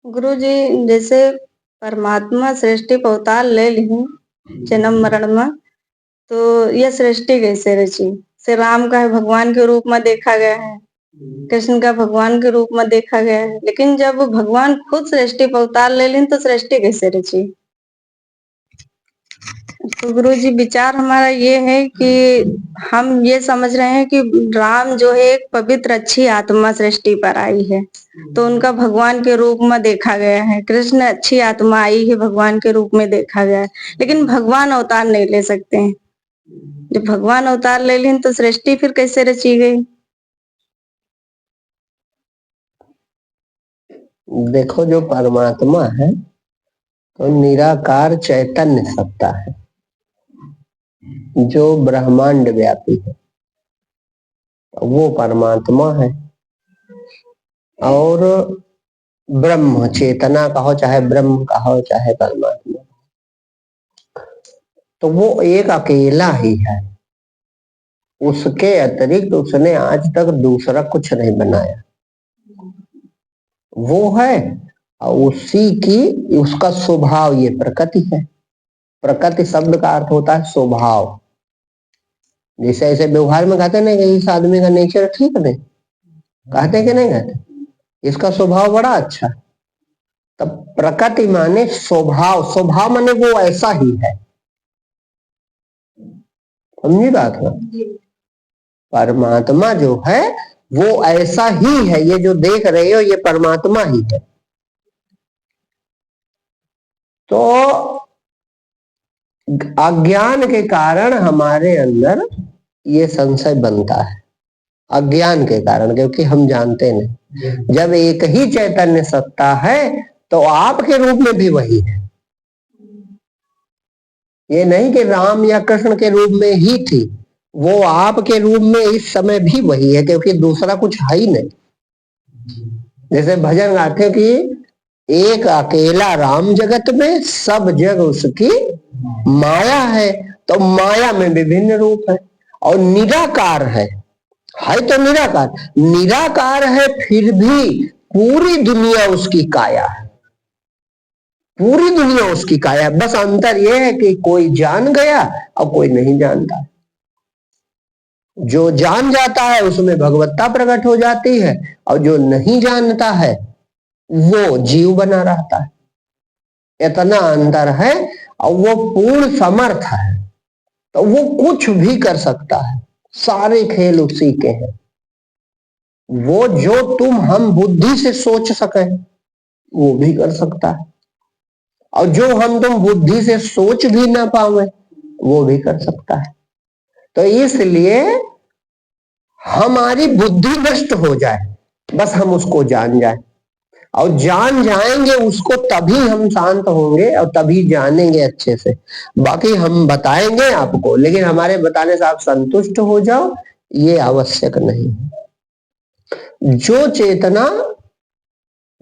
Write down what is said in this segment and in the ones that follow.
गुरुजी, जैसे परमात्मा सृष्टि को अवतार ले ली जन्म मरण में, तो यह सृष्टि कैसे रची? श्री राम का है भगवान के रूप में देखा गया है, कृष्ण का भगवान के रूप में देखा गया है, लेकिन जब भगवान खुद सृष्टि पर अवतार ले ली तो सृष्टि कैसे रची? तो गुरुजी, विचार हमारा ये है कि हम ये समझ रहे हैं कि राम जो है एक पवित्र अच्छी आत्मा सृष्टि पर आई है, तो उनका भगवान के रूप में देखा गया है। कृष्ण अच्छी आत्मा आई है, भगवान के रूप में देखा गया है, लेकिन भगवान अवतार नहीं ले सकते हैं। जब भगवान अवतार ले ली तो सृष्टि फिर कैसे रची गई? देखो, जो परमात्मा है तो निराकार चैतन्य सत्ता है, जो ब्रह्मांड व्यापी है, वो परमात्मा है। और ब्रह्म चेतना कहो, चाहे ब्रह्म कहो, चाहे परमात्मा, तो वो एक अकेला ही है। उसके अतिरिक्त उसने आज तक दूसरा कुछ नहीं बनाया। वो है और उसी की उसका स्वभाव ये प्रकृति है। प्रकृति शब्द का अर्थ होता है स्वभाव। जैसे ऐसे व्यवहार में कहते नहीं कि इस आदमी का नेचर ठीक नहीं, कहते कि नहीं कहते, इसका स्वभाव बड़ा अच्छा। तब प्रकृति माने स्वभाव, स्वभाव माने वो ऐसा ही है। समझी बात ना? परमात्मा जो है वो ऐसा ही है। ये जो देख रहे हो ये परमात्मा ही है। तो अज्ञान के कारण हमारे अंदर ये संशय बनता है, अज्ञान के कारण, क्योंकि हम जानते नहीं। जब एक ही चैतन्य सत्ता है तो आपके रूप में भी वही है। ये नहीं कि राम या कृष्ण के रूप में ही थी, वो आपके रूप में इस समय भी वही है, क्योंकि दूसरा कुछ है ही नहीं। जैसे भजन गाते कि एक अकेला राम जगत में, सब जग उसकी माया है। तो माया में विभिन्न रूप है और निराकार है तो निराकार, निराकार है फिर भी पूरी दुनिया उसकी काया है। पूरी दुनिया उसकी काया है। बस अंतर यह है कि कोई जान गया और कोई नहीं जानता। जो जान जाता है उसमें भगवत्ता प्रकट हो जाती है, और जो नहीं जानता है वो जीव बना रहता है। इतना अंतर है। और वो पूर्ण समर्थ है, तो वो कुछ भी कर सकता है। सारे खेल उसी के हैं। वो जो हम बुद्धि से सोच सके वो भी कर सकता है, और जो तुम बुद्धि से सोच भी ना पावे वो भी कर सकता है। तो इसलिए हमारी बुद्धि नष्ट हो जाए, बस हम उसको जान जाए, और जान जाएंगे उसको तभी हम शांत होंगे और तभी जानेंगे अच्छे से। बाकी हम बताएंगे आपको, लेकिन हमारे बताने से आप संतुष्ट हो जाओ ये आवश्यक नहीं है। जो चेतना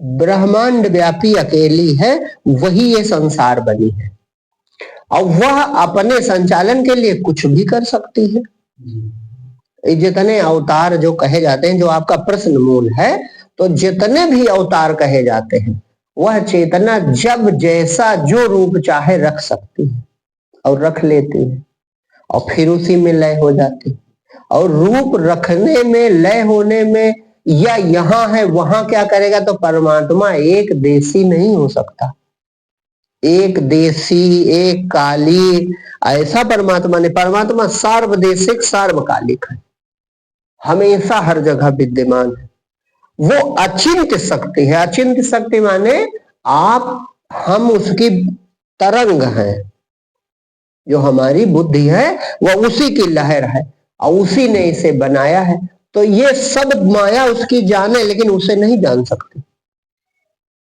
ब्रह्मांड व्यापी अकेली है वही ये संसार बनी है, और वह अपने संचालन के लिए कुछ भी कर सकती है। जितने अवतार जो कहे जाते हैं, जो आपका प्रश्न मूल है, तो जितने भी अवतार कहे जाते हैं वह चेतना जब जैसा जो रूप चाहे रख सकती है और रख लेती है, और फिर उसी में लय हो जाती है। और रूप रखने में, लय होने में, या यहां है वहां क्या करेगा, तो परमात्मा एक देशी नहीं हो सकता। एक देशी, एक काली, ऐसा परमात्मा ने, परमात्मा सार्वदेशिक सार्वकालिक है, हमेशा हर जगह विद्यमान है। वो अचिंत्य शक्ति है। अचिंत्य शक्ति माने हम उसकी तरंग हैं। जो हमारी बुद्धि है वह उसी की लहर है, और उसी ने इसे बनाया है। तो ये सब माया उसकी जाने, लेकिन उसे नहीं जान सकती।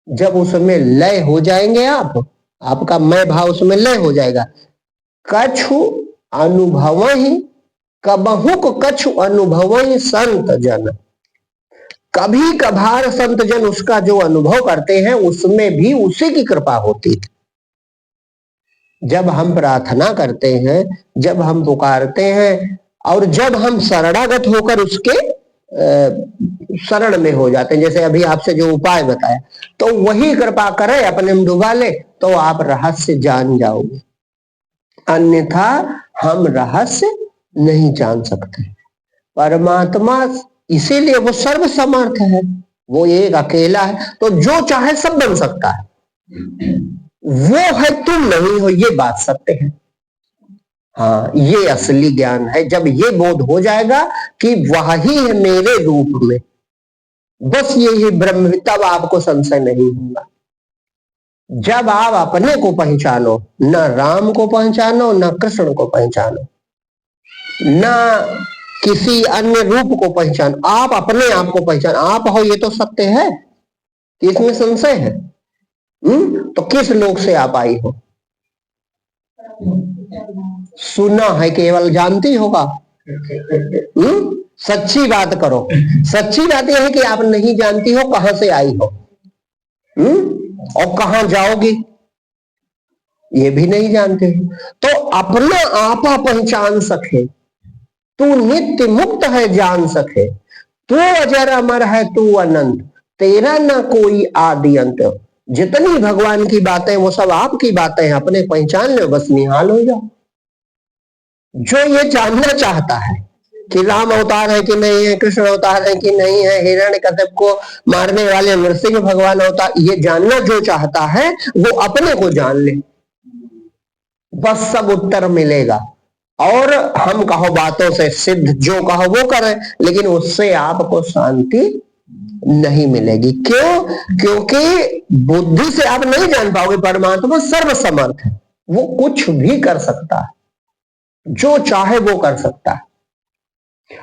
जब उसमें लय हो जाएंगे आपका मैं भाव उसमें लय हो जाएगा। कछु अनुभव ही कबहुक कछु अनुभव ही संत जन, कभी कभार संत जन उसका जो अनुभव करते हैं उसमें भी उसी की कृपा होती है। जब हम प्रार्थना करते हैं, जब हम पुकारते हैं, और जब हम शरणागत होकर उसके शरण में हो जाते हैं। जैसे अभी आपसे जो उपाय बताया, तो वही कृपा करे, अपने में डुबा ले, तो आप रहस्य जान जाओगे, अन्यथा हम रहस्य नहीं जान सकते। परमात्मा इसीलिए वो सर्व समर्थ है, वो एक अकेला है, तो जो चाहे सब बन सकता है। वो है, तुम नहीं हो, ये बात सत्य है। हाँ, ये असली ज्ञान है। जब ये बोध हो जाएगा कि वह ही है मेरे रूप में, बस यही ब्रह्म, तब आपको संशय नहीं होगा। जब आप अपने को पहचानो, न राम को पहचानो, न कृष्ण को पहचानो, न किसी अन्य रूप को पहचानो, आप अपने आप को पहचानो, आप हो, ये तो सत्य है कि इसमें संशय है। तो किस लोक से आप आई हो? सुना है केवल, जानती होगा। सच्ची बात करो। सच्ची बात यह है कि आप नहीं जानती हो कहां से आई हो, और कहां जाओगी ये भी नहीं जानते हो। तो अपना आपा पहचान सके, तू नित्य मुक्त है जान सके, तू अजर अमर है, तू अनंत, तेरा ना कोई आदि अंत। जितनी भगवान की बातें वो सब आपकी बातें हैं, अपने पहचान लो, बस निहाल हो जाओ। जो ये जानना चाहता है कि राम अवतार है कि नहीं है, कृष्ण अवतार है कि नहीं है, हिरण्यकश्यप को मारने वाले नरसिंह भगवान अवतार, ये जानना जो चाहता है वो अपने को जान ले, बस सब उत्तर मिलेगा। और हम कहो बातों से सिद्ध, जो कहो वो करें, लेकिन उससे आपको शांति नहीं मिलेगी। क्यों? क्योंकि बुद्धि से आप नहीं जान पाओगे। परमात्मा सर्वसमर्थ है, वो कुछ भी कर सकता है, जो चाहे वो कर सकता है।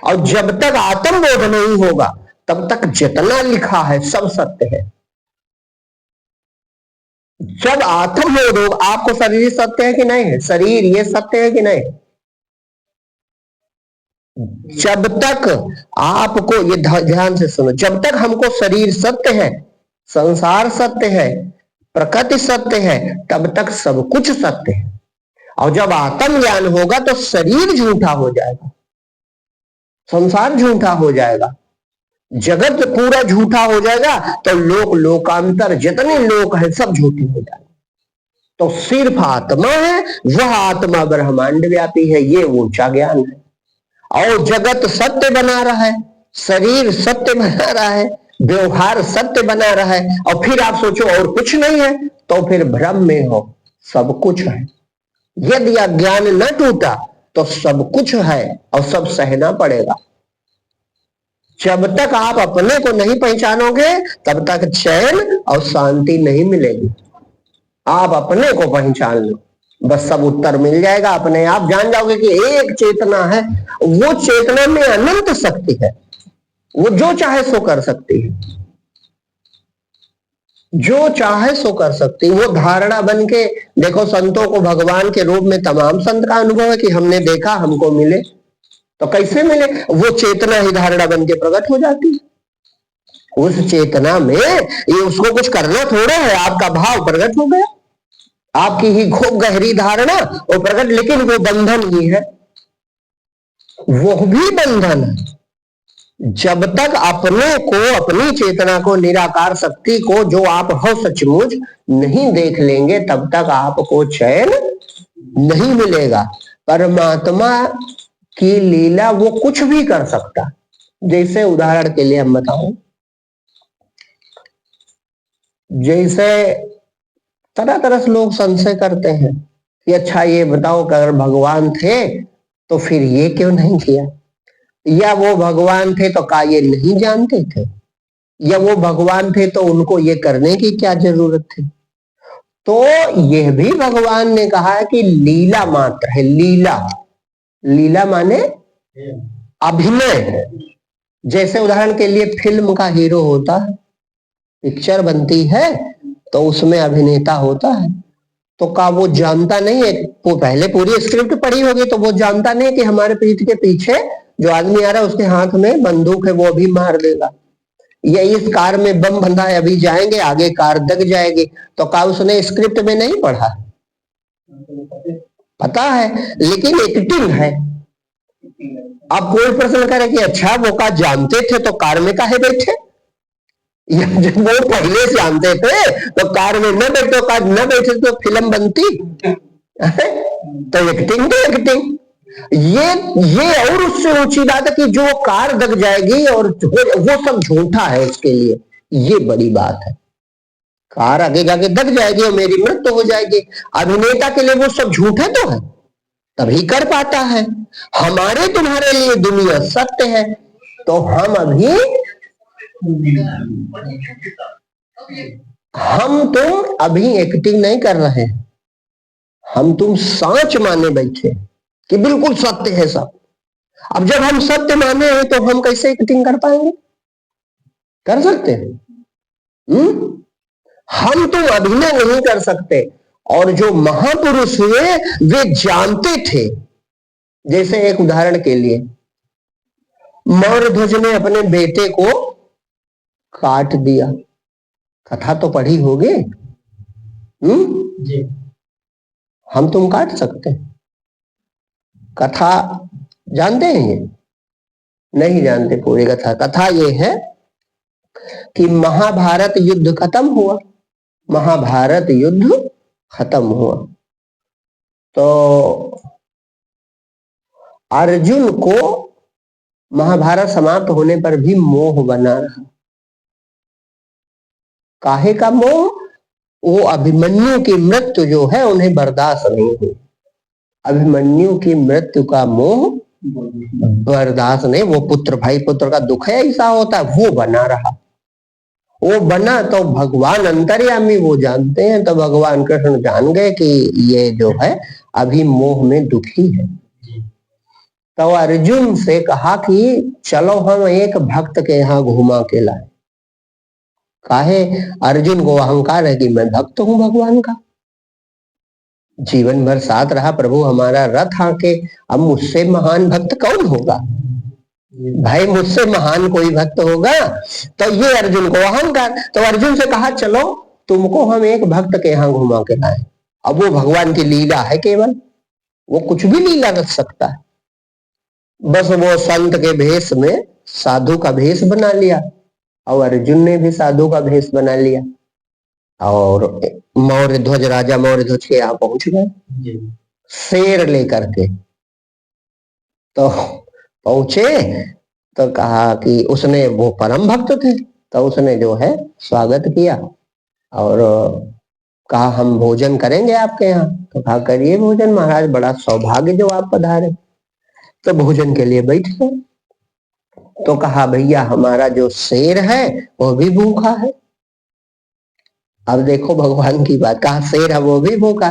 और जब तक आत्मबोध नहीं होगा तब तक जितना लिखा है सब सत्य है। जब आत्मबोध होगा, आपको शरीर सत्य है कि नहीं है, शरीर ये सत्य है कि नहीं, जब तक आपको, ये ध्यान से सुनो, जब तक हमको शरीर सत्य है, संसार सत्य है, प्रकृति सत्य है, तब तक सब कुछ सत्य है। और जब आत्म ज्ञान होगा तो शरीर झूठा हो जाएगा, संसार झूठा हो जाएगा, जगत पूरा झूठा हो जाएगा, तो लोकांतर जितने लोक है सब झूठे हो जाएंगे। तो सिर्फ आत्मा है, वह आत्मा ब्रह्मांड व्यापी है, ये ऊंचा ज्ञान है। और जगत सत्य बना रहा है, शरीर सत्य बना रहा है, व्यवहार सत्य बना रहा है, और फिर आप सोचो और कुछ नहीं है, तो फिर भ्रम में हो, सब कुछ है। यदि अज्ञान न टूटा तो सब कुछ है और सब सहना पड़ेगा। जब तक आप अपने को नहीं पहचानोगे तब तक चैन और शांति नहीं मिलेगी। आप अपने को पहचान लो, बस सब उत्तर मिल जाएगा। अपने आप जान जाओगे कि एक चेतना है, वो चेतना में अनंत शक्ति है, वो जो चाहे सो कर सकती है, जो चाहे सो कर सकती। वो धारणा बन के देखो, संतों को भगवान के रूप में तमाम संत का अनुभव है कि हमने देखा, हमको मिले। तो कैसे मिले? वो चेतना ही धारणा बन के प्रकट हो जाती है। उस चेतना में ये उसको कुछ करना थोड़ा है, आपका भाव प्रकट हो गया, आपकी ही खूब गहरी धारणा वो प्रकट, लेकिन वो बंधन ही है, वो भी बंधन है। जब तक अपने को, अपनी चेतना को, निराकार शक्ति को, जो आप हो सचमुच नहीं देख लेंगे, तब तक आपको चैन नहीं मिलेगा। परमात्मा की लीला, वो कुछ भी कर सकता। जैसे उदाहरण के लिए हम बताऊं, जैसे तरह तरह से लोग संशय करते हैं कि अच्छा ये बताओ कि अगर भगवान थे तो फिर ये क्यों नहीं किया, या वो भगवान थे तो क्या ये नहीं जानते थे, या वो भगवान थे तो उनको ये करने की क्या जरूरत थी। तो यह भी भगवान ने कहा है कि लीला मात्र है। लीला, लीला माने अभिनय। जैसे उदाहरण के लिए फिल्म का हीरो होता है, पिक्चर बनती है तो उसमें अभिनेता होता है, तो का वो जानता नहीं है, वो पहले पूरी स्क्रिप्ट पढ़ी होगी, तो वो जानता नहीं कि हमारे पीठ के पीछे जो आदमी आ रहा है उसके हाथ में बंदूक है, वो अभी मार देगा, या इस कार में बम बंधा है, अभी जाएंगे आगे कार दग जाएगी। तो का उसने स्क्रिप्ट में नहीं पढ़ा? पता है, लेकिन एक्टिंग है, अब कोई प्रश्न करे कि अच्छा वो का जानते थे तो कार में काहे बैठे, या जब वो पहले से जानते थे तो कार में न बैठो, कार न बैठे तो फिल्म बनती। तो एक्टिंग तो एक्टिंग, ये और उससे ऊंची बात है कि जो कार दग जाएगी और वो सब झूठा है उसके लिए, ये बड़ी बात है। कार आगे जाके दग जाएगी और मेरी मृत्यु हो जाएगी, अभिनेता के लिए वो सब झूठे तो है, तभी कर पाता है। हमारे तुम्हारे लिए दुनिया सत्य है, तो हम तुम अभी एक्टिंग नहीं कर रहे हैं, हम तुम सांच माने बैठे कि बिल्कुल सत्य है सब। अब जब हम सत्य माने हैं तो हम कैसे एक्टिंग कर पाएंगे, कर सकते हैं? हम तुम अभिनय नहीं कर सकते। और जो महापुरुष हुए वे जानते थे। जैसे एक उदाहरण के लिए मौर्य ध्वज ने अपने बेटे को काट दिया, कथा तो पढ़ी होगी। हम तुम काट सकते हैं? कथा जानते हैं? ये नहीं जानते पूरी कथा। कथा ये है कि महाभारत युद्ध खत्म हुआ, महाभारत युद्ध खत्म हुआ तो अर्जुन को महाभारत समाप्त होने पर भी मोह बना रहा। काहे का मोह? वो अभिमन्यु की मृत्यु जो है उन्हें बर्दाश्त नहीं हुई। अभिमन्यु की मृत्यु का मोह बर्दाश्त नहीं, वो पुत्र भाई पुत्र का दुख है ऐसा होता है, वो बना रहा। वो बना तो भगवान अंतर्यामी वो जानते हैं, तो भगवान कृष्ण जान गए कि ये जो है अभी मोह में दुखी है। तो अर्जुन से कहा कि चलो हम एक भक्त के यहाँ घुमा के लाए। काहे? अर्जुन को अहंकार है कि मैं भक्त हूं भगवान का, जीवन भर साथ रहा प्रभु हमारा रथ आके, अब मुझसे महान भक्त कौन होगा भाई, मुझसे महान कोई भक्त होगा? तो ये अर्जुन को अहंकार। तो अर्जुन से कहा चलो तुमको हम एक भक्त के यहाँ घुमा के लाए। अब वो भगवान की लीला है, केवल वो कुछ भी लीला रख सकता है। बस वो संत के भेष में साधु का भेष बना लिया, और अर्जुन ने भी साधु का भेष बना लिया और मौर्य ध्वज राजा मौर्य ध्वज के यहाँ पहुंच गए शेर लेकर के। तो पहुंचे तो कहा कि उसने, वो परम भक्त थे, तो उसने जो है स्वागत किया और कहा हम भोजन करेंगे आपके यहाँ। तो कहा करिए भोजन महाराज, बड़ा सौभाग्य जो आप पधारे। तो भोजन के लिए बैठ गए। तो कहा भैया हमारा जो शेर है वो भी भूखा है। अब देखो भगवान की बात, कहा शेर है वो भी भूखा।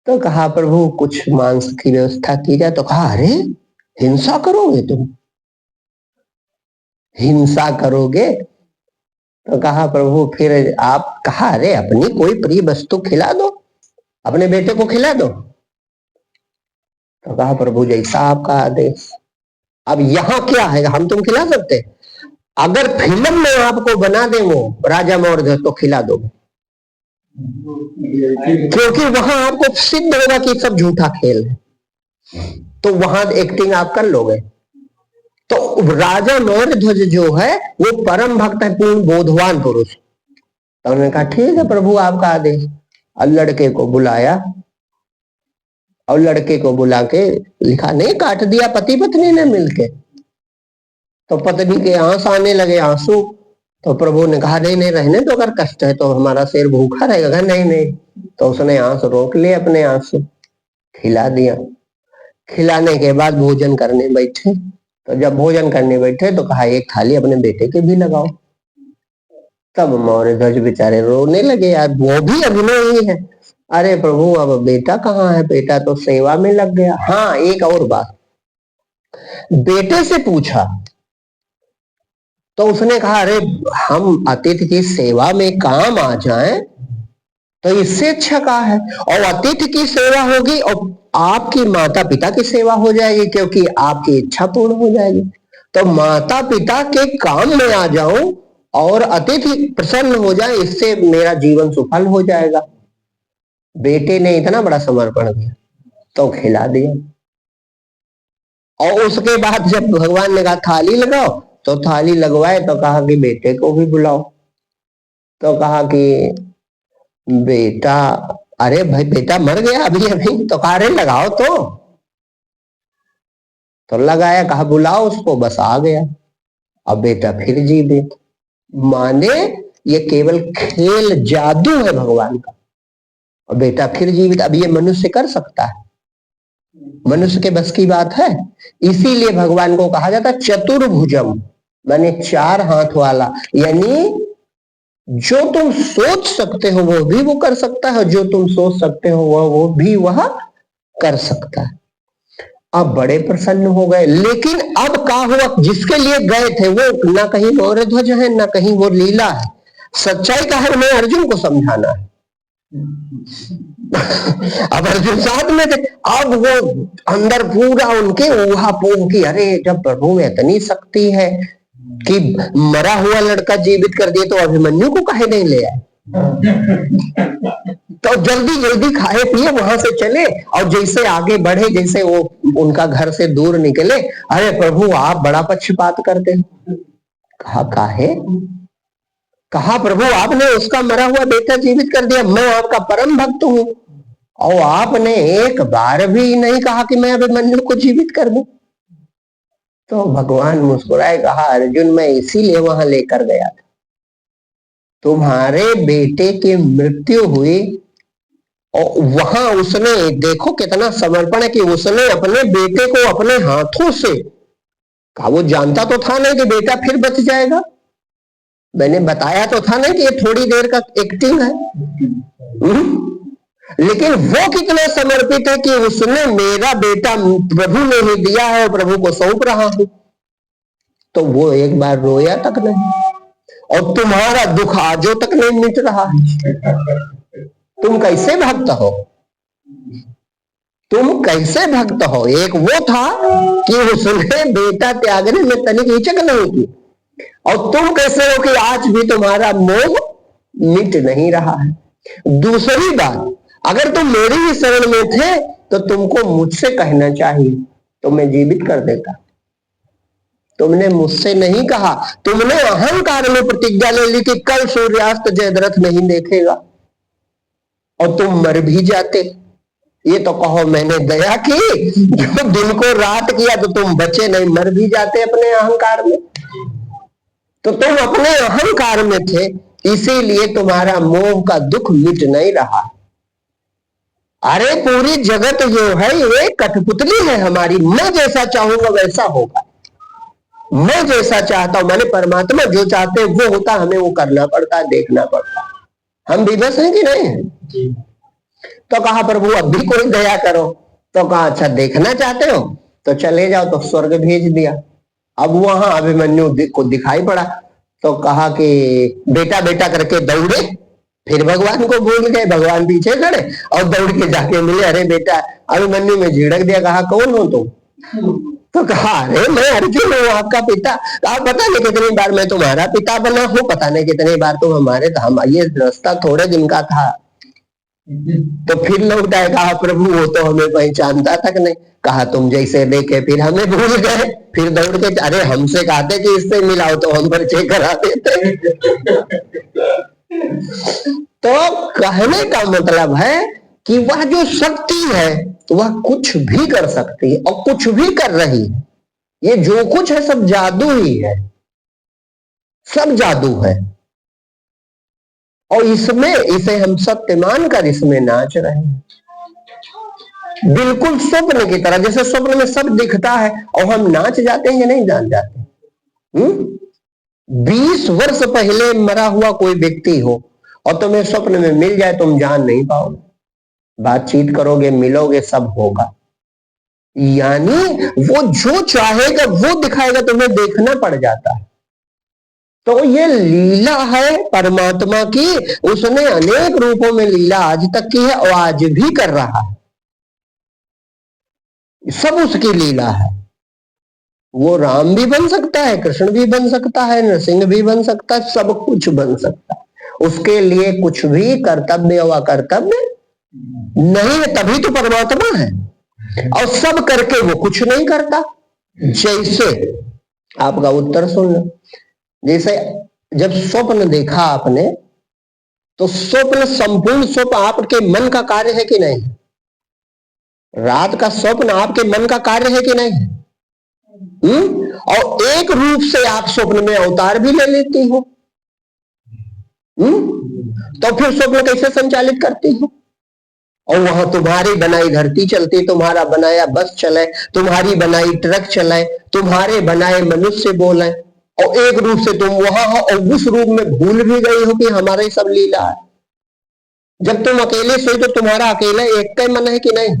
तो कहा प्रभु कुछ मांस की व्यवस्था की जाए। तो कहा अरे हिंसा करोगे तुम, हिंसा करोगे? तो कहा प्रभु फिर आप, कहा अरे अपनी कोई प्रिय वस्तु खिला दो, अपने बेटे को खिला दो। तो कहा प्रभु जैसा आपका आदेश। अब यहाँ क्या है, हम तुम खिला सकते? अगर फिल्म में आपको बना दे वो राजा मौर्य तो खिला दो, क्योंकि वहां आपको सिद्ध होगा कि सब झूठा खेल है, तो वहां एक्टिंग आप कर लोगे। तो राजा मौर्य ध्वज जो है वो परम भक्त है, पूर्ण बोधवान पुरुष। तो उन्होंने कहा ठीक है प्रभु आपका आदेश। और लड़के को बुलाया और लड़के को बुला के लिखा नहीं काट दिया पति पत्नी ने मिलके। तो पत्नी के आंसू आने लगे, आंसू। तो प्रभु ने कहा नहीं नहीं रहने दो, अगर कष्ट है तो हमारा शेर भूखा रहेगा। नहीं नहीं, तो उसने आंसू रोक लिए अपने आंसू, खिला दिया। खिलाने के बाद भोजन करने बैठे। तो जब भोजन करने बैठे तो कहा एक थाली अपने बेटे के भी लगाओ। तब मौर्य ध्वज बेचारे रोने लगे, यार वो भी अभिनय ही है। अरे प्रभु अब बेटा कहाँ है, बेटा तो सेवा में लग गया। हाँ एक और बात, बेटे से पूछा तो उसने कहा अरे हम अतिथि की सेवा में काम आ जाएं तो इससे अच्छा कहा है। और अतिथि की सेवा होगी और आपकी माता पिता की सेवा हो जाएगी, क्योंकि आपकी इच्छा पूर्ण हो जाएगी। तो माता पिता के काम में आ जाऊं और अतिथि प्रसन्न हो जाए, इससे मेरा जीवन सफल हो जाएगा। बेटे ने इतना बड़ा समर्पण किया तो खिला दिया। और उसके बाद जब भगवान ने कहा थाली लगाओ, तो थाली लगवाए तो कहा कि बेटे को भी बुलाओ। तो कहा कि बेटा, अरे भाई बेटा मर गया अभी अभी। तो कहा अरे लगाओ तो लगाया, कहा बुलाओ उसको, बस आ गया। अब बेटा फिर जीवित। माने ये केवल खेल जादू है भगवान का, और बेटा फिर जीवित। अब ये मनुष्य कर सकता है? मनुष्य के बस की बात है? इसीलिए भगवान को कहा जाता है चतुर्भुजम, माने 4 हाथ वाला। यानी जो तुम सोच सकते हो वो भी वो कर सकता है, जो तुम सोच सकते हो वो भी वह कर सकता है। अब बड़े प्रसन्न हो गए। लेकिन अब क्या हुआ, जिसके लिए गए थे वो ना कहीं गौरध्वज है ना कहीं वो लीला है। सच्चाई का है उन्हें अर्जुन को समझाना है। अब अर्जुन साथ में थे। अब वो अंदर पूरा उनके ऊहा पोह की, अरे जब प्रभु में इतनी शक्ति है कि मरा हुआ लड़का जीवित कर दिए, तो अभिमन्यु को काहे नहीं ले आए? तो जल्दी जल्दी खाए पिए वहां से चले, और जैसे आगे बढ़े, जैसे वो उनका घर से दूर निकले, अरे प्रभु आप बड़ा पक्षपात करते हो। कहा काहे? कहा प्रभु आपने उसका मरा हुआ बेटा जीवित कर दिया, मैं आपका परम भक्त हूं, और आपने एक बार भी नहीं कहा कि मैं अभिमन्यु को जीवित कर दूं। तो भगवान मुस्कुराए, कहा अर्जुन मैं इसीलिए वहां लेकर गया था। तुम्हारे बेटे की मृत्यु हुई और वहां उसने, देखो कितना समर्पण है कि उसने अपने बेटे को अपने हाथों से कहा। वो जानता तो था नहीं कि बेटा फिर बच जाएगा, मैंने बताया तो था नहीं कि ये थोड़ी देर का एक्टिंग है। लेकिन वो कितना समर्पित है कि उसने मेरा बेटा प्रभु ने ही दिया है और प्रभु को सौंप रहा हूं। तो वो एक बार रोया तक नहीं, और तुम्हारा दुख आजो तक नहीं मिट रहा है। तुम कैसे भक्त हो? तुम कैसे भक्त हो? एक वो था कि उसने बेटा त्यागने में तनिक हिचक नहीं की, और तुम कैसे हो कि आज भी तुम्हारा मोह मिट नहीं रहा है। दूसरी बात, अगर तुम मेरी ही शरण में थे तो तुमको मुझसे कहना चाहिए तो मैं जीवित कर देता। तुमने मुझसे नहीं कहा, तुमने अहंकार में प्रतिज्ञा ले ली कि कल सूर्यास्त जयद्रथ नहीं देखेगा, और तुम मर भी जाते। ये तो कहो मैंने दया की, जो दिन को रात किया तो तुम बचे नहीं, मर भी जाते अपने अहंकार में। तो तुम अपने अहंकार में थे, इसीलिए तुम्हारा मोह का दुख मिट नहीं रहा। अरे पूरी जगत जो है ये कठपुतली है हमारी, मैं जैसा चाहूंगा वैसा होगा। मैं जैसा चाहता हूं, मैंने परमात्मा जो चाहते वो होता, हमें वो करना पड़ता, देखना पड़ता। हम विवश हैं कि नहीं है? तो कहा प्रभु अब भी कोई दया करो। तो कहा अच्छा देखना चाहते हो तो चले जाओ, तो स्वर्ग भेज दिया। अब वहां अभिमन्यु को दिखाई पड़ा, तो कहा कि बेटा बेटा करके दौड़े, फिर भगवान को भूल गए। भगवान पीछे खड़े और दौड़ के जाके मिले, अरे बेटा। अभिमन्यु में झिड़क दिया, कहा कौन हो तुम? तो कहा अरे मैं अर्जुन हूँ आपका पिता। कहा पता नहीं कितनी बार मैं तुम्हारा पिता बना हूँ, पता नहीं कितनी बार तुम हमारे, हम ये रास्ता थोड़े दिन का था। तो फिर लौट आए, कहा प्रभु वो तो हमें पहचानता तक नहीं। कहा तुम जैसे देखे फिर हमें भूल गए। फिर दौड़ के, अरे हमसे कहते कि इससे मिलाओ तो हम पर्चे करा देते। तो कहने का मतलब है कि वह जो शक्ति है वह कुछ भी कर सकती है और कुछ भी कर रही है। ये जो कुछ है सब जादू ही है, सब जादू है। और इसमें इसे हम सत्य मानकर इसमें नाच रहे हैं, बिल्कुल स्वप्न की तरह। जैसे स्वप्न में सब दिखता है और हम नाच जाते हैं या नहीं जान जाते। 20 वर्ष पहले मरा हुआ कोई व्यक्ति हो और तुम्हें स्वप्न में मिल जाए, तुम जान नहीं पाओगे, बातचीत करोगे, मिलोगे, सब होगा। यानी वो जो चाहेगा वो दिखाएगा, तुम्हें देखना पड़ जाता है। तो ये लीला है परमात्मा की, उसने अनेक रूपों में लीला आज तक की है और आज भी कर रहा है, सब उसकी लीला है। वो राम भी बन सकता है, कृष्ण भी बन सकता है, नरसिंह भी बन सकता है, सब कुछ बन सकता है। उसके लिए कुछ भी कर्तव्य व अकर्तव्य नहीं है, तभी तो परमात्मा है। और सब करके वो कुछ नहीं करता, जैसे आपका उत्तर सुन लो, जैसे जब स्वप्न देखा आपने, तो स्वप्न, संपूर्ण स्वप्न आपके मन का कार्य है कि नहीं? रात का स्वप्न आपके मन का कार्य है कि नहीं? और एक रूप से आप स्वप्न में अवतार भी ले लेती हो। तो फिर स्वप्न कैसे संचालित करती हो? और वहां तुम्हारी बनाई धरती चलती, तुम्हारा बनाया बस चले, तुम्हारी बनाई ट्रक चलाए, तुम्हारे बनाए मनुष्य बोले, और एक रूप से तुम वहां हो और उस रूप में भूल भी गई हो कि हमारा ही सब लीला है। जब तुम अकेले सोई तो तुम्हारा अकेला एक मन है कि नहीं?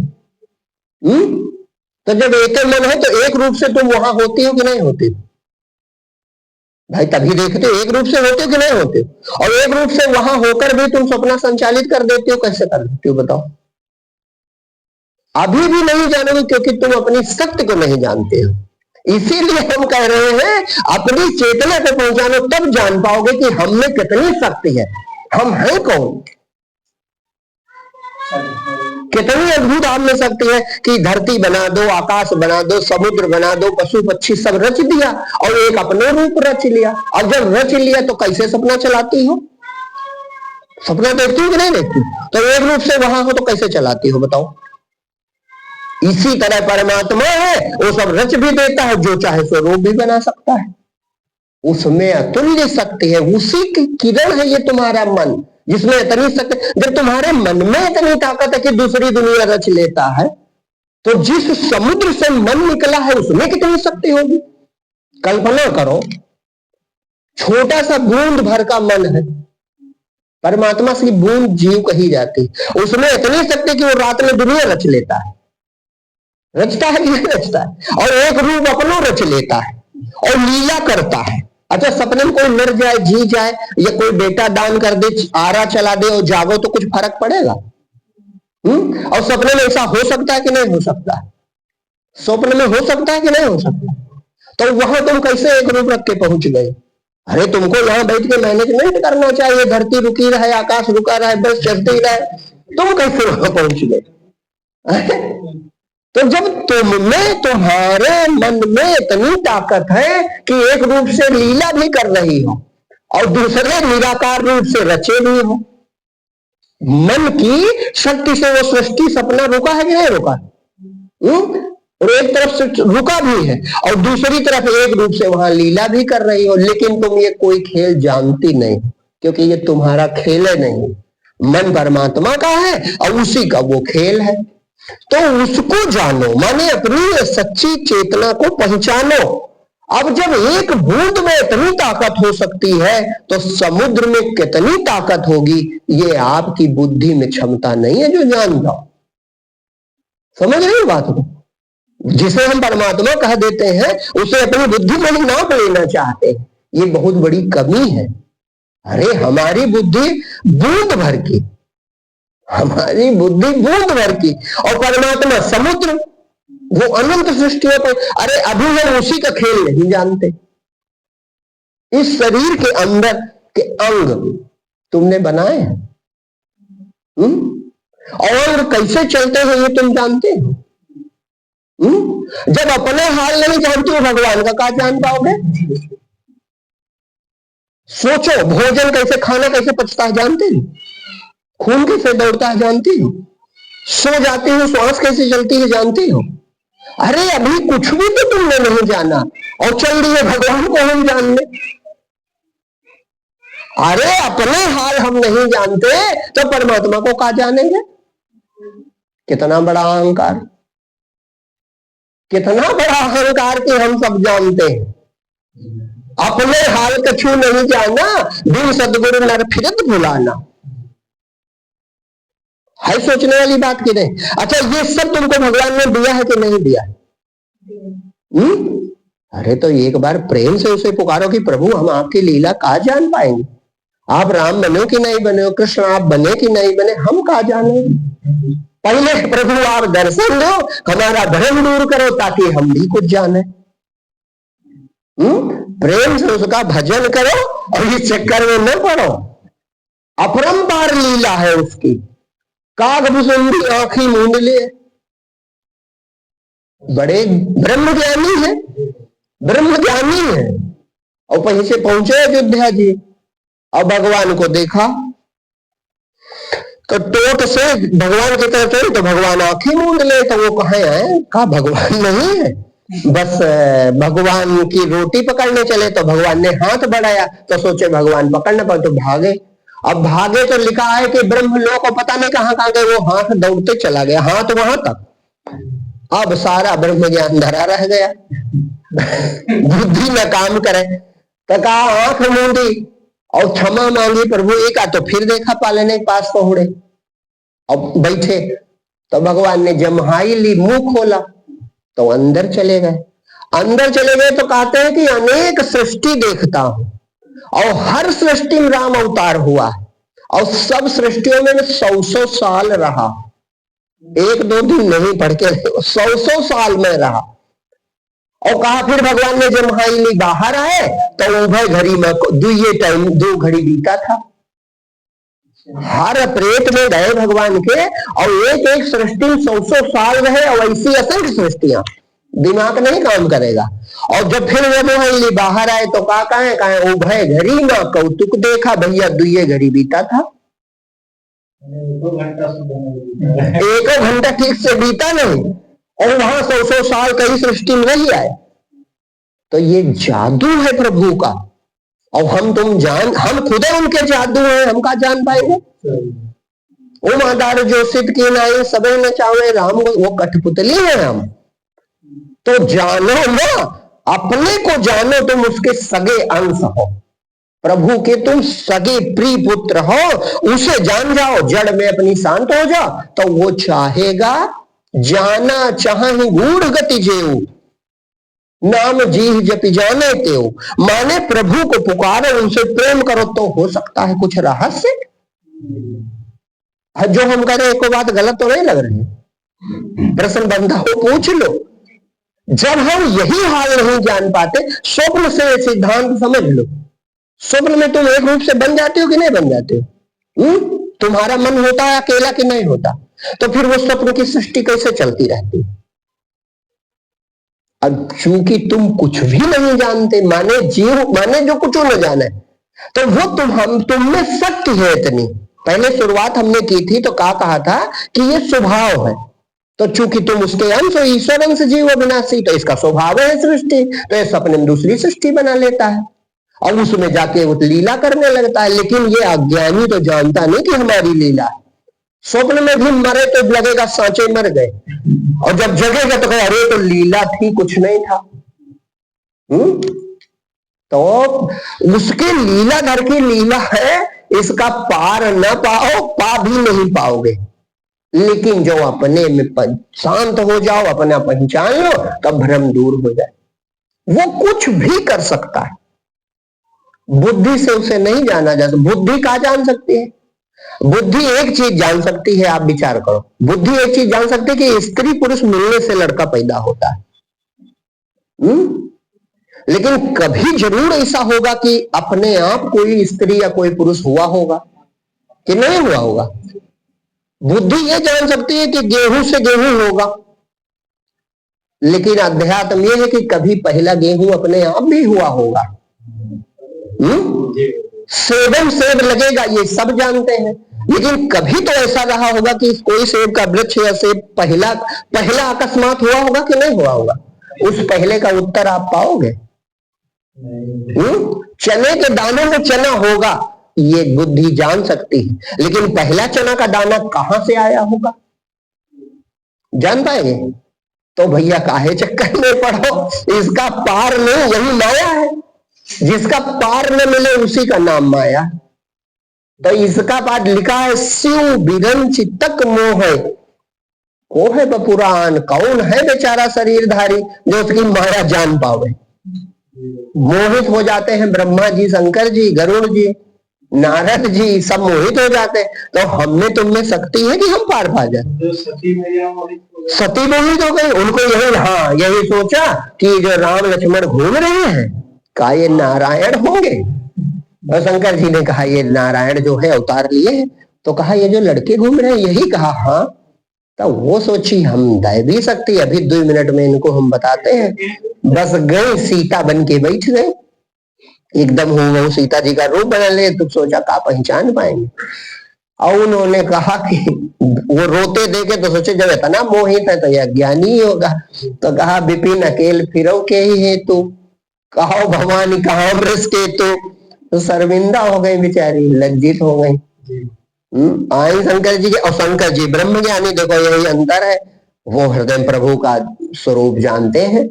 तो जब एक मन है तो एक रूप से तुम वहां होती हो कि नहीं होती? भाई तभी देखते हो, एक रूप से होते हो कि नहीं होते? और एक रूप से वहां होकर भी तुम सपना संचालित कर देते हो, कैसे कर देते हो बताओ? अभी भी नहीं जानोगे क्योंकि तुम अपनी शक्ति को नहीं जानते हो। इसीलिए हम कह रहे हैं अपनी चेतना को पहुंचानो, तब जान पाओगे कि हम में कितनी शक्ति है, हम हैं कौन, कितनी अद्भुत आप में शक्ति है कि धरती बना दो, आकाश बना दो, समुद्र बना दो, पशु पक्षी सब रच दिया और एक अपने रूप रच लिया। अब जब रच लिया तो कैसे सपना चलाती हो? सपना देखती हो कि नहीं देखती? तो एक रूप से वहां हो तो कैसे चलाती हो बताओ? इसी तरह परमात्मा है, वो सब रच भी देता है, जो चाहे सो रूप भी बना सकता है। उसमें अतुल्य शक्ति है, उसी की किरण है ये तुम्हारा मन, जिसमें इतनी शक्ति। जब तुम्हारे मन में इतनी ताकत है कि दूसरी दुनिया रच लेता है, तो जिस समुद्र से मन निकला है उसमें कितनी शक्ति होगी? कल्पना करो, छोटा सा बूंद भर का मन है, परमात्मा से बूंद जीव कही जाती, उसमें इतनी शक्ति कि वो रात में दुनिया रच लेता है। रचता है कि नहीं रचता है? और एक रूप अपना रच लेता है और लीला करता है। अच्छा, सपने में कोई मर जाए, जी जाए, या कोई बेटा दान कर दे, आरा चला दे और जागो तो कुछ फर्क पड़ेगा? और सपने में ऐसा हो सकता है कि नहीं हो सकता? स्वप्न में हो सकता है कि नहीं हो सकता? तो वहां तुम कैसे एक रूप रख के पहुंच गए? अरे तुमको यहाँ बैठ के मैनेजमेंट करना चाहिए, धरती रुकी रहे, आकाश रुका रहे, बस चलती रहे, तुम कैसे वहां पहुंच गए? तो जब तुम में, तुम्हारे मन में इतनी ताकत है कि एक रूप से लीला भी कर रही हो और दूसरे निराकार रूप से रचे भी हो, मन की शक्ति से वो सृष्टि सपना रुका है कि नहीं रुका? और एक तरफ से रुका भी है और दूसरी तरफ एक रूप से वहां लीला भी कर रही हो, लेकिन तुम ये कोई खेल जानती नहीं, क्योंकि ये तुम्हारा खेल है नहीं, मन परमात्मा का है और उसी का वो खेल है। तो उसको जानो, माने अपनी सच्ची चेतना को पहचानो। अब जब एक बूंद में इतनी ताकत हो सकती है तो समुद्र में कितनी ताकत होगी, ये आपकी बुद्धि में क्षमता नहीं है जो जान जाओ। समझ रहे हो बात को? जिसे हम परमात्मा कह देते हैं उसे अपनी बुद्धि में ही नाप लेना चाहते हैं, ये बहुत बड़ी कमी है। अरे हमारी बुद्धि बूंद भर की, हमारी बुद्धि बूंद भर की, और परमात्मा समुद्र, वो अनंत सृष्टियों पर। अरे अभी हम उसी का खेल नहीं जानते। इस शरीर के अंदर के अंग तुमने बनाए हैं, और कैसे चलते हैं ये तुम जानते हो? जब अपने हाल नहीं जानते हो, भगवान का क्या जान पाओगे? सोचो, भोजन कैसे, खाना कैसे पचता है जानते हो? खून कैसे दौड़ता है जानती हो? सो जाती हो, श्वास कैसे चलती है जानती हो? अरे अभी कुछ भी तो तुमने नहीं जाना और चल रही है भगवान को हम जान ले। अरे अपने हाल हम नहीं जानते तो परमात्मा को क्या जानेंगे? कितना बड़ा अहंकार, कितना बड़ा अहंकार कि हम सब जानते हैं। अपने हाल कछु नहीं जाना, बिन सदगुरु नर फिरत भुलाना। है सोचने वाली बात की नहीं? अच्छा, ये सब तुमको भगवान ने दिया है कि नहीं दिया? अरे तो एक बार प्रेम से उसे पुकारो कि प्रभु हम आपकी लीला कहा जान पाएंगे? आप राम बने कि नहीं बने, कृष्ण आप बने कि नहीं बने, हम कहा जाने? पहले प्रभु आप दर्शन दो, हमारा भ्रम दूर करो ताकि हम भी कुछ जाने। प्रेम से उसका भजन करो और इस चक्कर में न पड़ो। अपरंपार लीला है उसकी, काग भुसुंडी आंखी मूंद लिए। बड़े ब्रह्म ज्ञानी है, ब्रह्म ज्ञानी है, और वहीं से पहुंचे अयोध्या जी। और भगवान को देखा तो टोट से भगवान की तरफ चले तो भगवान आंखें मूंद ले, तो वो कहाँ आए, कहा भगवान नहीं है, बस भगवान की रोटी पकड़ने चले तो भगवान ने हाथ बढ़ाया तो सोचे भगवान पकड़ने पर, तो भागे। अब भागे तो लिखा है कि ब्रह्मलोक को पता नहीं कहाँ कहाँ गए, वो हाथ दौड़ते चला गया, हाथ वहां तक। अब सारा ब्रह्म ज्ञान धरा रह गया, बुद्धि न काम करे, तो कहा आंख मूंदी और क्षमा मांगी प्रभु एक, तो फिर देखा पालने के पास पहुंचे अब बैठे, तो भगवान ने जम्हाई ली, मुंह खोला तो अंदर चले गए। अंदर चले गए तो कहते हैं कि अनेक सृष्टि देखता हूं, और हर सृष्टि में राम अवतार हुआ है, और सब सृष्टियों में 100 साल रहा, 1-2 दिन नहीं पढ़ के 100 साल में रहा। और कहा फिर भगवान ने जम्हाई ली, बाहर आए तो उभय घड़ी में दुए टाइम 2 घड़ी बीता था। हर प्रेत में गए भगवान के, और एक एक सृष्टि 100 साल रहे, और ऐसी असंख्य सृष्टियां, दिमाग नहीं काम करेगा। और जब फिर वो बाहर आए तो कहा उभय घड़ी में कौतुक देखा, भैया दुए घड़ी बीता था, 1 घंटा ठीक से बीता नहीं, और वहां 100 साल कई सृष्टि में नहीं आए। तो ये जादू है प्रभु का, और हम खुद उनके जादू हैं, हम का जान पाएंगे। वो मादार जो सिद्ध की नाई सबे न चाहे राम, वो कठपुतली है हम। तो जानो ना, अपने को जानो, तुम उसके सगे अंश हो, प्रभु के तुम सगे प्रिय पुत्र हो, उसे जान जाओ, जड़ में अपनी शांत हो जाओ, तो वो चाहेगा जाना चाहे गूढ़ गति जेऊ, नाम जीह जपि जाने तेऊ। माने प्रभु को पुकारो, उनसे प्रेम करो, तो हो सकता है कुछ रहस्य। जो हम कह रहे हैं कोई बात गलत तो नहीं लग रही, प्रश्न बंधा हो पूछ लो। जब हम यही हाल नहीं जान पाते, स्वप्न से सिद्धांत समझ लो। स्वप्न में तुम एक रूप से बन जाते हो कि नहीं बन जाते हो? तुम्हारा मन होता है अकेला कि नहीं होता? तो फिर वो स्वप्न की सृष्टि कैसे चलती रहती? अब चूंकि तुम कुछ भी नहीं जानते, माने जो कुछ न जाने, तो वो तुम में शक्ति है इतनी। पहले शुरुआत हमने की थी तो कहा था कि ये स्वभाव है, तो चूंकि तुम उसके अंश हो, ईश्वर अंश जीव अविनाशी, तो इसका स्वभाव है सृष्टि, तो ये सपने में दूसरी सृष्टि बना लेता है और उसमें जाके वो लीला करने लगता है। लेकिन ये अज्ञानी तो जानता नहीं कि हमारी लीला है। स्वप्न में भी मरे तो लगेगा सांचे मर गए, और जब जगेगा तो कहे अरे तो लीला थी, कुछ नहीं था। तो उसके लीलाधर की लीला है, इसका पार न पाओ, पा भी नहीं पाओगे। लेकिन जो अपने में शांत हो जाओ, अपना पहचान लो, तब भ्रम दूर हो जाए। वो कुछ भी कर सकता है, बुद्धि से उसे नहीं जाना जा सकता। बुद्धि क्या जान सकती है? बुद्धि एक चीज जान सकती है, आप विचार करो, बुद्धि एक चीज जान सकती है कि स्त्री पुरुष मिलने से लड़का पैदा होता है। लेकिन कभी जरूर ऐसा होगा कि अपने आप कोई स्त्री या कोई पुरुष हुआ होगा कि नहीं हुआ होगा? बुद्धि ये जान सकती है कि गेहूं से गेहूं होगा, लेकिन अध्यात्म ये है कि कभी पहला गेहूं अपने आप भी हुआ होगा। सेबम सेब लगेगा, ये सब जानते हैं, लेकिन कभी तो ऐसा रहा होगा कि कोई सेब का वृक्ष या सेब पहला अकस्मात हुआ होगा कि नहीं हुआ होगा? उस पहले का उत्तर आप पाओगे? चने के दानों में चना होगा, ये बुद्धि जान सकती है, लेकिन पहला चना का दाना कहां से आया होगा जान पाएंगे? तो भैया काहे चक्कर में पड़ो, इसका पार नहीं, यही माया है। जिसका पार न मिले उसी का नाम माया। तो इसका पाठ लिखा है, शिव बिरन चित्तक मोह को है बपुरान, कौन है बेचारा शरीरधारी जो उसकी माया जान पावे? मोहित हो जाते हैं ब्रह्मा जी, शंकर जी, गरुड़ जी, नारद जी, सब मोहित हो जाते हैं। तो हमने तुमने शक्ति है कि हम पार पा जाए? सती मोहित हो गई, उनको यही सोचा कि जो राम लक्ष्मण घूम रहे हैं का ये नारायण होंगे। और शंकर जी ने कहा ये नारायण जो है अवतार लिए हैं। तो कहा ये जो लड़के घूम रहे हैं, यही कहा हाँ। तो वो सोची हम दैवी शक्ति, अभी 2 मिनट में इनको हम बताते हैं। बस गए, सीता बन के बैठ गए, एकदम वो सीता जी का रूप बना ले। तो सोचा का पहचान पाएंगे। और उन्होंने कहा कि वो रोते देखे तो सोचे जब इतना मोहित है तो यह ज्ञानी ही होगा। तो कहा विपिन अकेल फिरो के ही है तू, कहो भवानी कहा वृष के तो शर्मिंदा हो गई बेचारी, लज्जित हो गई। आई शंकर जी के, और शंकर जी ब्रह्म ज्ञानी, देखो यही अंतर है, वो हृदय प्रभु का स्वरूप जानते हैं।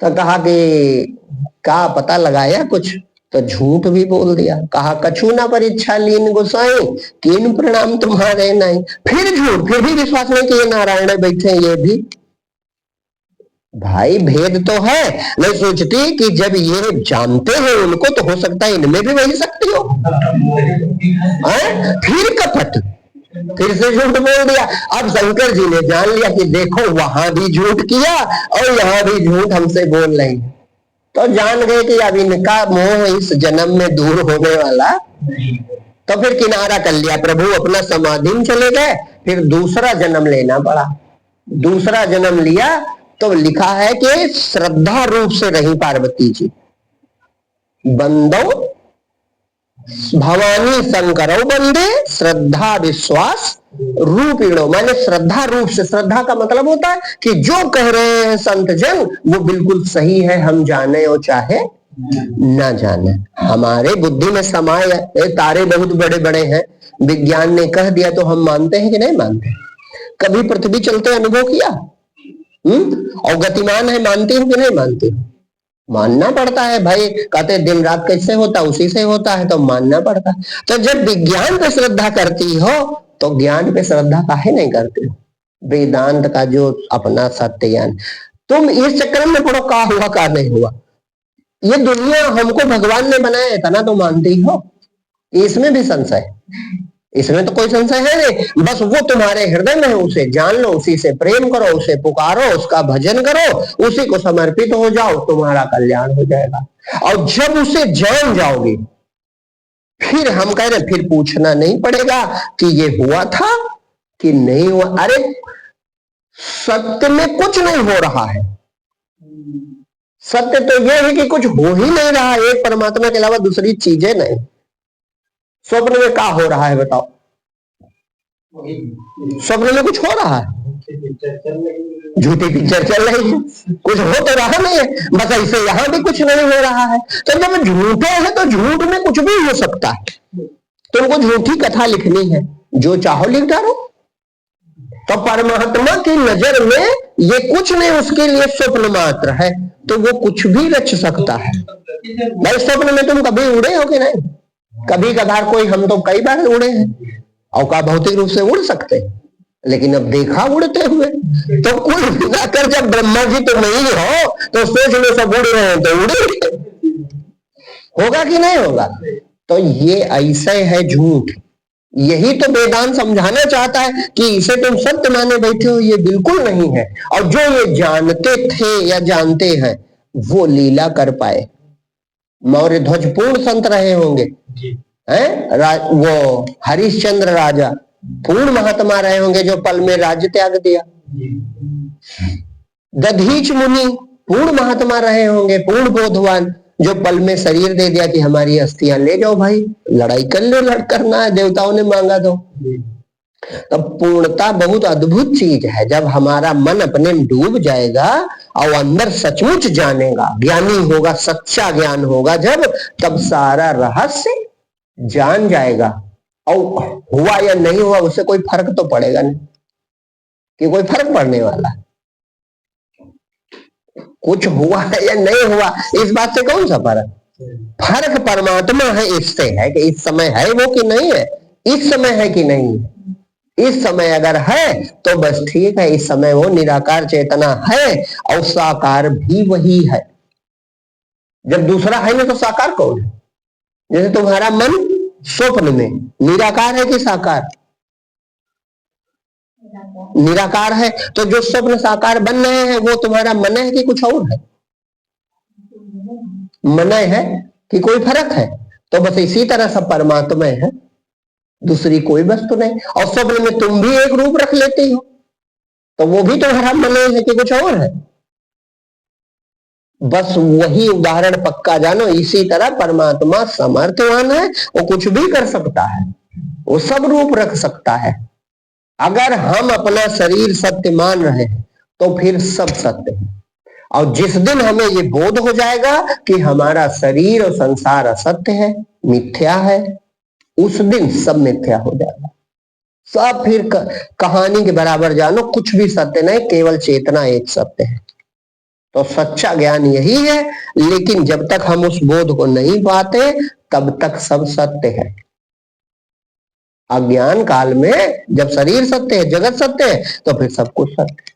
तो कहा कि का पता लगाया कुछ, तो झूठ भी बोल दिया। कहा कछु ना परीक्षा लीन गोसाई, कीन प्रणाम तुम्हारे नहीं। फिर झूठ, फिर भी विश्वास नहीं कि ये नारायण बैठे हैं। ये भी भाई भेद तो है। मैं सोचती कि जब ये जानते हैं उनको, तो हो सकता है इनमें भी वही शक्ति हो। फिर कपट, फिर से झूठ बोल दिया। अब शंकर जी ने जान लिया कि देखो वहां भी झूठ किया और यहाँ भी झूठ हमसे बोल रही है। तो जान गए कि अब इनका मोह इस जन्म में दूर होने वाला। तो फिर किनारा कर लिया, प्रभु अपना समाधि में चले गए। फिर दूसरा जन्म लेना पड़ा। दूसरा जन्म लिया तो लिखा है कि श्रद्धा रूप से रही पार्वती जी। बंदो भवानी शंकरो बंदे श्रद्धा विश्वास रूपिणो, माने श्रद्धा रूप से। श्रद्धा का मतलब होता है कि जो कह रहे हैं संत जन वो बिल्कुल सही है, हम जाने और चाहे ना जाने। हमारे बुद्धि में समाये तारे बहुत बड़े बड़े हैं, विज्ञान ने कह दिया तो हम मानते हैं कि नहीं मानते। कभी पृथ्वी चलते अनुभव किया? और गतिमान है, मानते हो कि नहीं मानते हो? मानना पड़ता है भाई। कहते दिन रात कैसे होता, उसी से होता है, तो मानना पड़ता है। तो जब विज्ञान पे श्रद्धा करती हो तो ज्ञान पे श्रद्धा काहे नहीं करते हो? वेदांत का जो अपना सत्य ज्ञान, तुम इस चक्कर में पड़ो का हुआ का नहीं हुआ। ये दुनिया हमको भगवान ने बनाया है, तना तो मानती हो? इसमें भी संशय? इसमें तो कोई संशय है नहीं। बस वो तुम्हारे हृदय में है, उसे जान लो, उसी से प्रेम करो, उसे पुकारो, उसका भजन करो, उसी को समर्पित हो जाओ, तुम्हारा कल्याण हो जाएगा। और जब उसे जान जाओगे, फिर हम कह रहे फिर पूछना नहीं पड़ेगा कि ये हुआ था कि नहीं हुआ। अरे सत्य में कुछ नहीं हो रहा है। सत्य तो यह है कि कुछ हो ही नहीं रहा, एक परमात्मा के अलावा दूसरी चीजें नहीं। स्वप्न में क्या हो रहा है बताओ? स्वप्न में कुछ हो रहा है? झूठी पिक्चर चल रही है, कुछ हो तो रहा नहीं है। बस ऐसे यहाँ भी कुछ नहीं हो रहा है। तो जब झूठे है तो झूठ में कुछ भी हो सकता है। तुमको झूठी कथा लिखनी है, जो चाहो लिख डालो। तो परमात्मा की नजर में ये कुछ नहीं, उसके लिए स्वप्न मात्र है, तो वो कुछ भी रच सकता है। भाई स्वप्न में तुम कभी उड़े हो कि नहीं? कभी कभार कोई, हम तो कई बार उड़े हैं और का भौतिक रूप से उड़ सकते, लेकिन अब देखा उड़ते हुए तो कुल मिलाकर जब ब्रह्मा जी तो नहीं हो तो सोच लो सब उड़ रहे हैं तो उड़े, होगा कि नहीं होगा? तो ये ऐसे है झूठ। यही तो वेदांत समझाना चाहता है कि इसे तुम सत्य माने बैठे हो, ये बिल्कुल नहीं है। और जो ये जानते थे या जानते हैं वो लीला कर पाए। मौर्य ध्वज पूर्ण संत रहे होंगे, हैं? वो हरिश्चंद्र राजा पूर्ण महात्मा रहे होंगे जो पल में राज्य त्याग दिया। दधीच मुनि पूर्ण महात्मा रहे होंगे, पूर्ण बोधवान, जो पल में शरीर दे दिया कि हमारी अस्थियां ले जाओ भाई, लड़ाई कर लो, लड़ करना है, देवताओं ने मांगा तो। तब पूर्णता बहुत अद्भुत चीज है। जब हमारा मन अपने में डूब जाएगा और अंदर सचमुच जानेगा, ज्ञानी होगा, सच्चा ज्ञान होगा जब, तब सारा रहस्य जान जाएगा। और हुआ या नहीं हुआ उससे कोई फर्क तो पड़ेगा नहीं, कि कोई फर्क पड़ने वाला। कुछ हुआ है या नहीं हुआ इस बात से कौन सा फर्क? फर्क परमात्मा है इससे है कि इस समय है वो कि नहीं है, इस समय है कि नहीं है। इस समय अगर है तो बस ठीक है, इस समय वो निराकार चेतना है और साकार भी वही है। जब दूसरा है ना तो साकार कौन है? जैसे तुम्हारा मन स्वप्न में निराकार है कि साकार? निराकार है, तो जो स्वप्न साकार बन रहे हैं वो तुम्हारा मन है कि कुछ और है? मन है कि कोई फर्क है? तो बस इसी तरह सब परमात्मा है, दूसरी कोई वस्तु नहीं। और स्वप्न में तुम भी एक रूप रख लेती हो, तो वो भी तो भ्रम में है कि कुछ और है। बस वही उदाहरण पक्का जानो। इसी तरह परमात्मा समर्थवान है, वो कुछ भी कर सकता है, वो सब रूप रख सकता है। अगर हम अपना शरीर सत्य मान रहे हैं तो फिर सब सत्य है। और जिस दिन हमें ये बोध हो जाएगा कि हमारा शरीर और संसार असत्य है, मिथ्या है, उस दिन सब मिथ्या हो जाएगा। सब फिर कहानी के बराबर जानो, कुछ भी सत्य नहीं, केवल चेतना एक सत्य है। तो सच्चा ज्ञान यही है। लेकिन जब तक हम उस बोध को नहीं पाते तब तक सब सत्य है। अज्ञान काल में जब शरीर सत्य है, जगत सत्य है, तो फिर सब कुछ सत्य है।